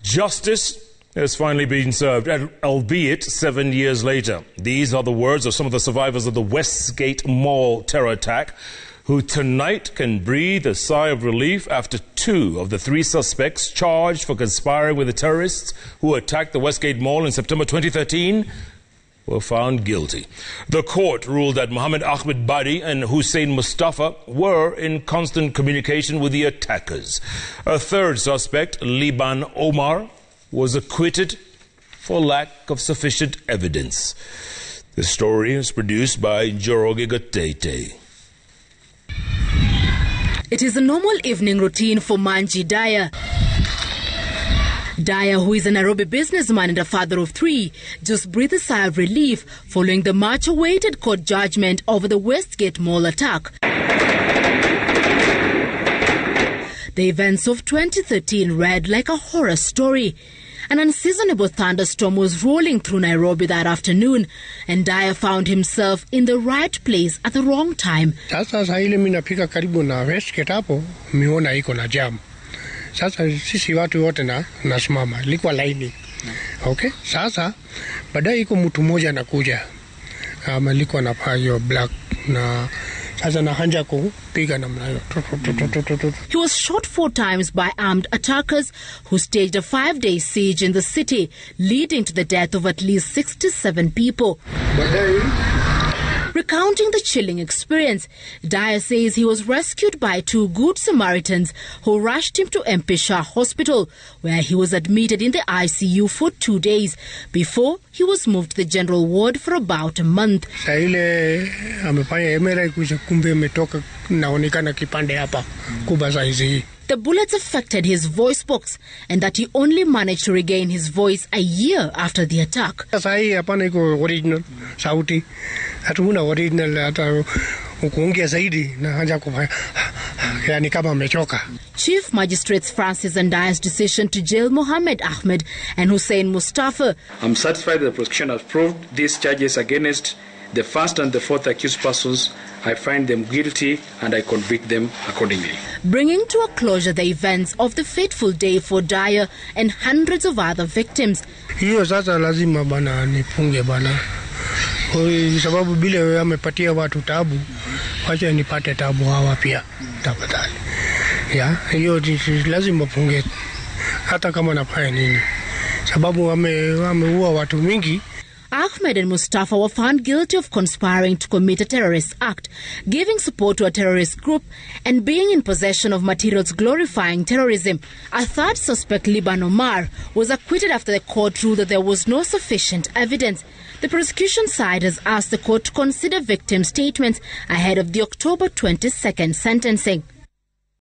Justice has finally been served, albeit 7 years later. These are the words of some of the survivors of the Westgate Mall terror attack, who tonight can breathe a sigh of relief after 2 of the 3 suspects charged for conspiring with the terrorists who attacked the Westgate Mall in September 2013 were found guilty. The court ruled that Mohammed, Ahmed, Badi and Hussein, Mustafa were in constant communication with the attackers. A 3rd suspect, Liban Omar, was acquitted for lack of sufficient evidence. The story is produced by Joroge Gatete. It is a normal evening routine for Manji Daya. Daya, who is a Nairobi businessman and a father of 3, just breathed a sigh of relief following the much-awaited court judgment over the Westgate Mall attack. The events of 2013 read like a horror story. An unseasonable thunderstorm was rolling through Nairobi that afternoon, and Daya found himself in the right place at the wrong time. Sasa ile mimi napika karibu na Westgate hapo, miona iko na jam. Sasa sisi watu wote nasimama, ilikuwa laini. Okay? Sasa baadaye iko mtu mmoja anakuja. Alikuwa anavaa hiyo black na sasa anaanza kupiga namna hiyo. He was shot 4 times by armed attackers who staged a 5-day siege in the city, leading to the death of at least 67 people. Recounting the chilling experience, Daya says he was rescued by 2 good Samaritans who rushed him to MP Shah Hospital, where he was admitted in the ICU for 2 days before he was moved to the general ward for about a month. The bullets affected his voice box, and that he only managed to regain his voice a year after the attack. Chief Magistrates Francis and Daya's decision to jail Mohammed, Ahmed and Hussein Mustafa. I'm satisfied that the prosecution has proved these charges against the 1st and the 4th accused persons. I find them guilty and I convict them accordingly. Bringing to a closure the events of the fateful day for Daya and hundreds of other victims. Hiyo sasa lazima bana nifunge bana. Kwa sababu bila amepatia watu tabu, wacha nipate tabu hawa pia tafadhali. Hiyo lazima funge hata kama nafanya nini. Sababu wameua watu mingi. Ahmed and Mustafa were found guilty of conspiring to commit a terrorist act, giving support to a terrorist group, and being in possession of materials glorifying terrorism. A 3rd suspect, Liban Omar, was acquitted after the court ruled that there was no sufficient evidence. The prosecution side has asked the court to consider victim statements ahead of the October 22nd sentencing.